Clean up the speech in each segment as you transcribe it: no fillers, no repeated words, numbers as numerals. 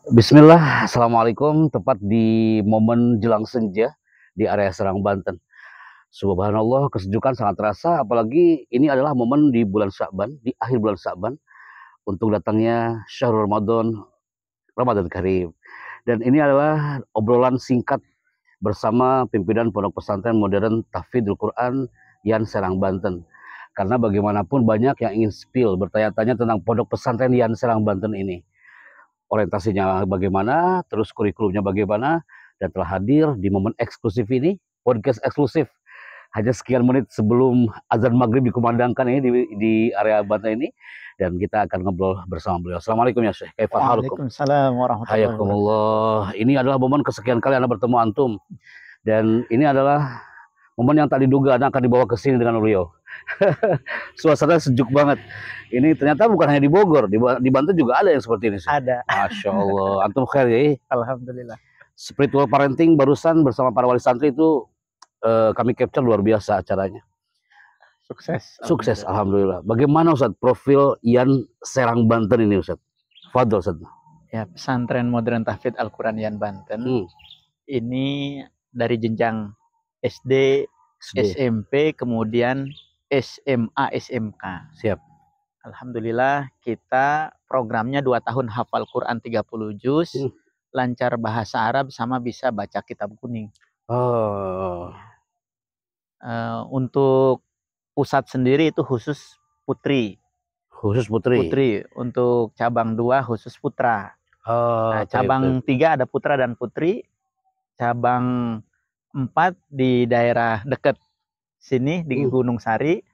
Bismillah, Assalamualaikum. Tepat di momen jelang senja di area Serang, Banten. Subhanallah, kesejukan sangat terasa, apalagi ini adalah momen di bulan Sya'ban, di akhir bulan Sya'ban, untuk datangnya Syahrul Ramadan, Ramadan Karim. Dan ini adalah obrolan singkat bersama pimpinan Pondok Pesantren Modern Tahfidzul Quran Yan Serang, Banten. Karena bagaimanapun banyak yang ingin spill, bertanya-tanya tentang Pondok Pesantren Yan Serang, Banten ini. Orientasinya bagaimana, terus kurikulumnya bagaimana, dan telah hadir di momen eksklusif ini, podcast eksklusif. Hanya sekian menit sebelum azan maghrib dikumandangkan ini di area Banten ini, dan kita akan ngobrol bersama beliau. Assalamualaikum ya Syekh, kaifal halukum? Waalaikumsalam warahmatullahi wabarakatuh. Hayakumullah. Ini adalah momen kesekian kali Anda bertemu antum, dan ini adalah momen yang tak diduga Anda akan dibawa ke sini dengan beliau. Suasana sejuk banget. Ini ternyata bukan hanya di Bogor, di Banten juga ada yang seperti ini. Ada. Masya Allah, antum khair ya. Alhamdulillah. Spiritual parenting barusan bersama para wali santri itu kami capture luar biasa acaranya. Sukses, alhamdulillah. Bagaimana Ustaz profil Yan Serang Banten ini Ustaz? Fadol Ustaz. Ya, Pesantren Modern Tahfidz Al-Quran Yan Banten. Ini dari jenjang SD, SMP, kemudian SMA, SMK. Siap. Alhamdulillah kita programnya 2 tahun hafal Quran 30 juz, lancar bahasa Arab sama bisa baca kitab kuning. Untuk pusat sendiri itu khusus putri. Khusus putri. Untuk cabang 2 khusus putra. Cabang 3 ada putra dan putri. Cabang 4 di daerah dekat sini di Gunung Sari.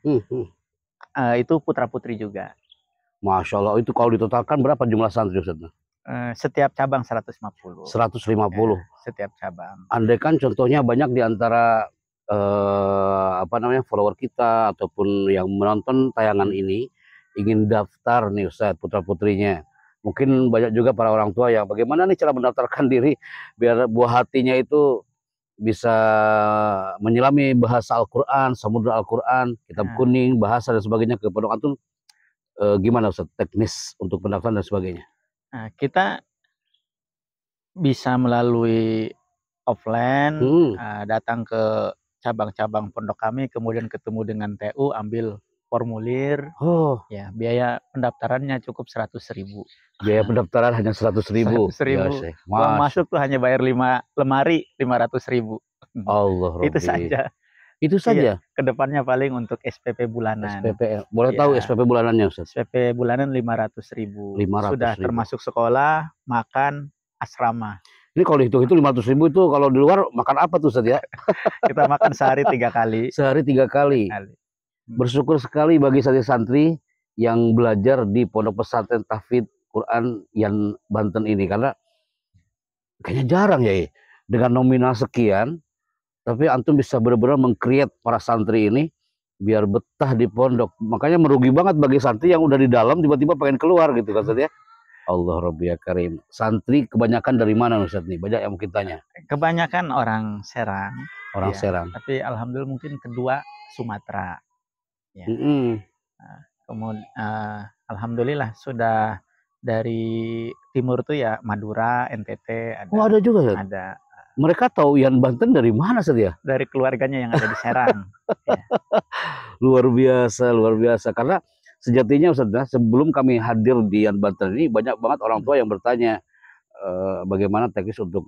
Itu putra putri juga. Masya Allah, itu kalau ditotalkan berapa jumlah santri Ustaz? Setiap cabang 150. 150. Ya, setiap cabang. Andai kan contohnya banyak di antara follower kita ataupun yang menonton tayangan ini ingin daftar nih Ustaz putra putrinya, mungkin banyak juga para orang tua yang bagaimana nih cara mendaftarkan diri biar buah hatinya itu bisa menyelami bahasa Al-Quran, samudra Al-Quran, kitab kuning, bahasa dan sebagainya ke pondok antum. Gimana Ustaz teknis untuk pendaftaran dan sebagainya? Kita bisa melalui offline, datang ke cabang-cabang pondok kami, kemudian ketemu dengan TU, ambil formulir. Ya, biaya pendaftarannya cukup 100.000. Biaya pendaftaran hanya 100.000. 100.000. Uang masuk tuh hanya bayar 5 lemari 500.000. Allah Itu saja. Itu saja. Iya, kedepannya paling untuk SPP bulanan. SPP, boleh tahu SPP bulanannya Ustaz? SPP bulanan 500.000. 500.000. Sudah termasuk sekolah, makan, asrama. Ini kalau dihitung-hitung 500.000 itu kalau di luar makan apa tuh Ustaz ya? Kita makan sehari 3 kali. Sehari 3 kali. Bersyukur sekali bagi santri-santri yang belajar di Pondok Pesantren Tahfidz Quran Yan Banten ini, karena kayaknya jarang ya dengan nominal sekian, tapi antum bisa benar-benar meng-create para santri ini biar betah di pondok. Makanya merugi banget bagi santri yang udah di dalam tiba-tiba pengen keluar gitu kan Ustaz ya. Allah Rabbi ya Karim. Santri kebanyakan dari mana Ustaz nih? Banyak yang mungkin tanya. Kebanyakan orang Serang. Orang Serang. Tapi alhamdulillah mungkin kedua Sumatera. Ya. Kemudian alhamdulillah sudah dari timur tuh ya Madura, NTT ada. Oh, ada juga ya? Ada. Mereka tahu Yan Banten dari mana saja? Dari keluarganya yang ada di Serang. Ya. Luar biasa, luar biasa. Karena sejatinya Ustaz, sebelum kami hadir di Yan Banten ini banyak banget orang tua yang bertanya bagaimana teknis untuk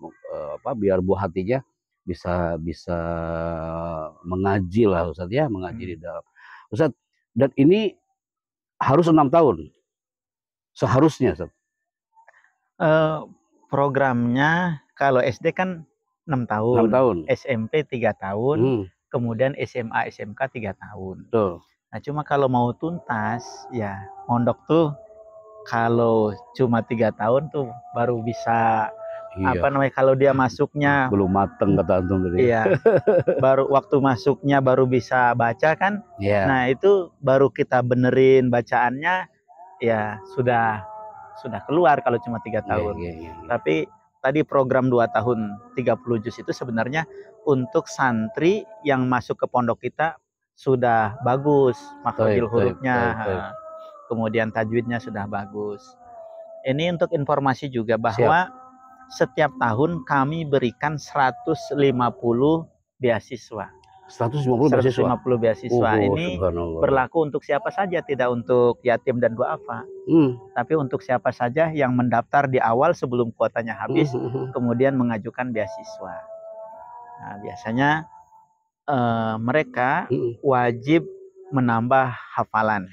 biar buah hatinya bisa mengaji lah Ustaz ya, mengaji di dalam. Ustaz, dan ini harus 6 tahun. Seharusnya Ustaz. Programnya kalau SD kan 6 tahun. 6 tahun. SMP 3 tahun. Kemudian SMA, SMK 3 tahun. Betul. Nah, cuma kalau mau tuntas ya mondok tuh kalau cuma 3 tahun tuh baru bisa kalau dia masuknya belum mateng kata antum tadi. Iya. Baru waktu masuknya baru bisa baca kan. Nah, itu baru kita benerin bacaannya ya sudah keluar kalau cuma 3 tahun. Tapi tadi program 2 tahun 30 juz itu sebenarnya untuk santri yang masuk ke pondok kita sudah bagus makhrajul hurufnya, kemudian tajwidnya sudah bagus. Ini untuk informasi juga bahwa setiap tahun kami berikan 150 beasiswa. 150 beasiswa. Ini berlaku untuk siapa saja, tidak untuk yatim dan duafa. Tapi untuk siapa saja yang mendaftar di awal sebelum kuotanya habis, kemudian mengajukan beasiswa. Nah, biasanya mereka wajib menambah hafalan.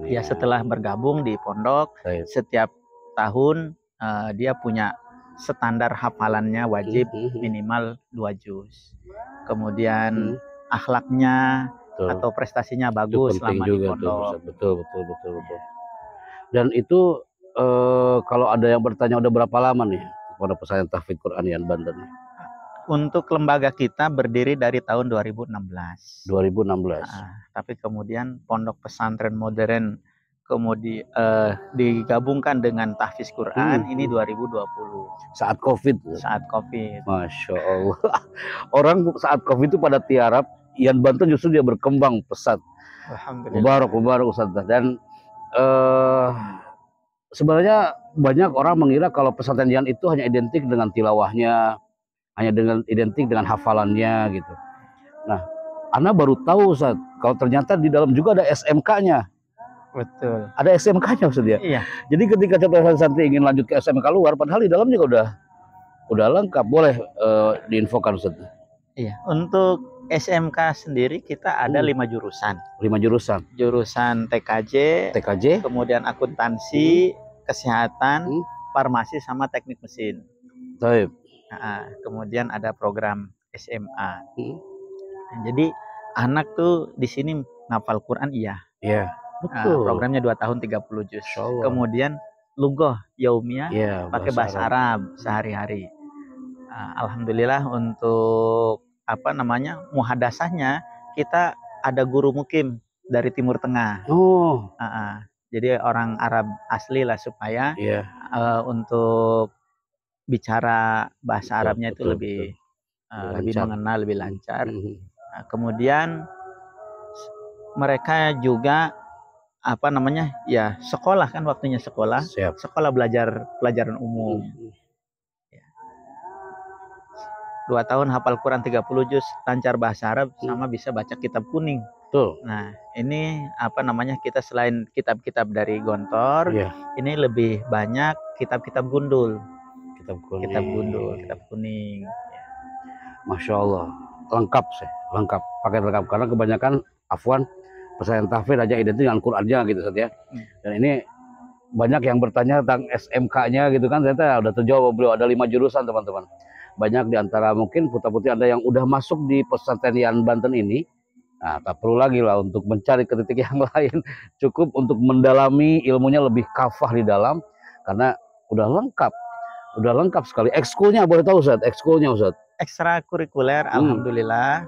Ya, setelah bergabung di pondok, setiap tahun dia punya standar hafalannya wajib minimal 2 juz. Kemudian akhlaknya atau prestasinya bagus selama di pondok. Betul. Dan itu kalau ada yang bertanya udah berapa lama nih pada pesantren Tahfidz Quran Yan Banten? Untuk lembaga kita berdiri dari tahun 2016. Tapi kemudian pondok pesantren modern kemudian digabungkan dengan tahfiz Quran ini 2020. Saat COVID. Masya Allah. Orang saat COVID itu pada tiarap, Yan Banten justru dia berkembang pesat. Alhamdulillah. Mubarak Ustaz. Dan sebenarnya banyak orang mengira kalau pesantren Yan itu hanya identik dengan tilawahnya, hanya identik dengan hafalannya gitu. Nah, Ana baru tahu Ustaz, kalau ternyata di dalam juga ada SMK-nya. Betul. Ada SMK-nya Ustaz ya? Iya. Jadi ketika calon santri ingin lanjut ke SMK luar, padahal di dalam juga udah lengkap, boleh diinfokan Ustaz? Iya. Untuk SMK sendiri kita ada 5 jurusan. 5 jurusan. Jurusan TKJ, kemudian akuntansi, kesehatan, farmasi sama teknik mesin. Baik. Kemudian ada program SMA. Nah, jadi anak tuh di sini ngafal Quran iya. Iya. Betul. Programnya 2 tahun 30 juz. Kemudian lughah yaumiyah pakai bahasa Arab sehari-hari. Alhamdulillah untuk muhadasahnya kita ada guru mukim dari Timur Tengah. Jadi orang Arab asli lah supaya untuk bicara bahasa Arabnya itu lebih mengenal, lebih lancar. Nah, kemudian mereka juga sekolah kan, waktunya sekolah. Sekolah pelajaran umum. 2 tahun hafal Quran 30 juz, lancar bahasa Arab sama bisa baca kitab kuning. Betul. Nah, ini kita selain kitab-kitab dari Gontor, ini lebih banyak kitab-kitab gundul. Kitab kuning. Masya Allah, lengkap pakai lengkap karena kebanyakan pesantren tahfidz aja identik dengan Qurannya gitu Ustaz ya. Dan ini banyak yang bertanya tentang SMK-nya gitu kan, ternyata udah terjawab beliau, ada 5 jurusan teman-teman. Banyak diantara mungkin putra-putri Anda yang udah masuk di pesantren Yan Banten ini. Nah, tak perlu lagi lah untuk mencari ke titik yang lain, cukup untuk mendalami ilmunya lebih kafah di dalam karena udah lengkap sekali. Ekskulnya boleh tahu Ustaz? Ekskulnya Ustaz? Ekstrakurikuler, alhamdulillah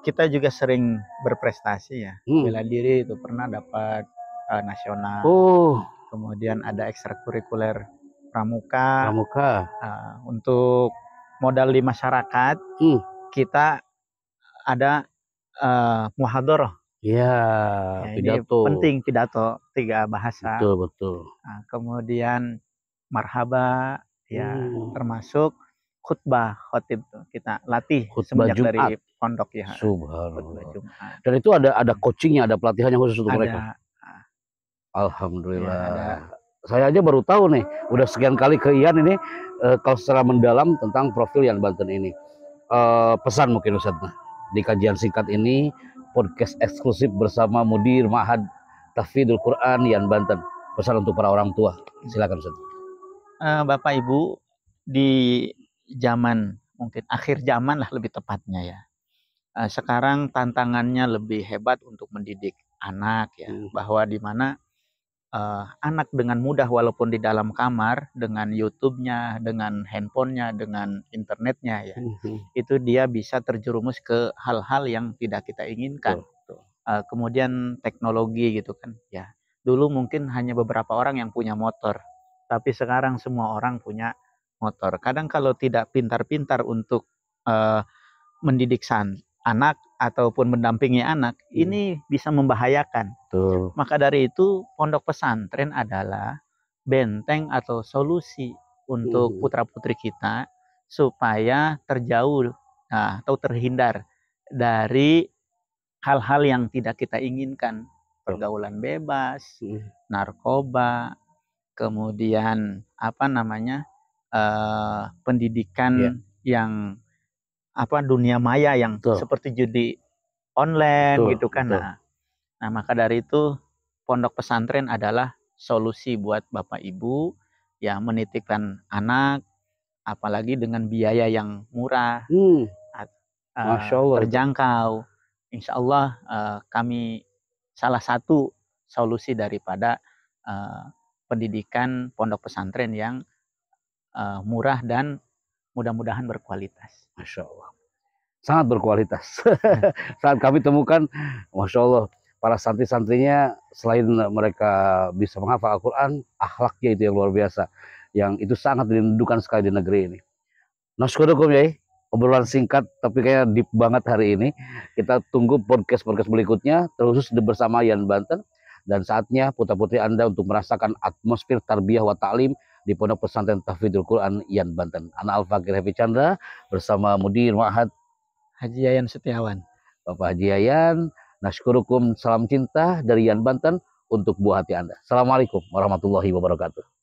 kita juga sering berprestasi ya. Bela diri itu pernah dapat nasional. Kemudian ada ekstrakurikuler pramuka. Untuk modal di masyarakat kita ada muhadharah. Pidato. Ini penting, pidato 3 bahasa. Betul. Nah, kemudian marhaba termasuk khutbah khotib tuh kita latih khutbah semenjak Jumat. dari pondok ya. Subhanallah. Dan itu ada coachingnya, ada pelatihannya khusus untuk mereka. Alhamdulillah. Saya aja baru tahu nih, udah sekian kali ke Yan ini kalau secara mendalam tentang profil Yan Banten ini. Pesan mungkin Ustaz di kajian singkat ini, podcast eksklusif bersama Mudir Ma'had Tahfidzul Quran Yan Banten. Pesan untuk para orang tua, silakan Ustaz. Bapak Ibu, di zaman mungkin akhir zaman lah lebih tepatnya ya. Sekarang tantangannya lebih hebat untuk mendidik anak ya, bahwa di mana anak dengan mudah walaupun di dalam kamar dengan YouTube-nya, dengan handphonenya, dengan internetnya ya, itu dia bisa terjerumus ke hal-hal yang tidak kita inginkan. Kemudian teknologi gitu kan ya. Dulu mungkin hanya beberapa orang yang punya motor, tapi sekarang semua orang punya motor. Kadang kalau tidak pintar-pintar untuk mendidik anak ataupun mendampingi anak, ini bisa membahayakan. Maka dari itu pondok pesantren adalah benteng atau solusi untuk putra-putri kita supaya terjauh atau terhindar dari hal-hal yang tidak kita inginkan, pergaulan bebas, narkoba, kemudian pendidikan yang dunia maya yang seperti judi online gitu kan. Nah, maka dari itu pondok pesantren adalah solusi buat Bapak Ibu yang menitipkan anak, apalagi dengan biaya yang murah, terjangkau. Insya Allah kami salah satu solusi daripada pendidikan pondok pesantren yang murah dan mudah-mudahan berkualitas. Masya Allah, sangat berkualitas. Saat kami temukan, Masya Allah, para santri-santrinya selain mereka bisa menghafal Al-Quran, akhlaknya itu yang luar biasa, yang itu sangat dirindukan sekali di negeri ini. Nasyukurukum ya, obrolan singkat tapi kayaknya deep banget hari ini. Kita tunggu podcast-podcast berikutnya terus bersama Yan Banten, dan saatnya putra-putri Anda untuk merasakan atmosfer tarbiyah wa ta'lim di Pondok Pesantren Tahfidzul Quran Yan Banten. Ana Al-Fakir Happy Chandra bersama Mudir Ma'had Haji Yayan Setiawan. Bapak Haji Yayan, nasyukurukum, salam cinta dari Yan Banten untuk buah hati Anda. Assalamualaikum warahmatullahi wabarakatuh.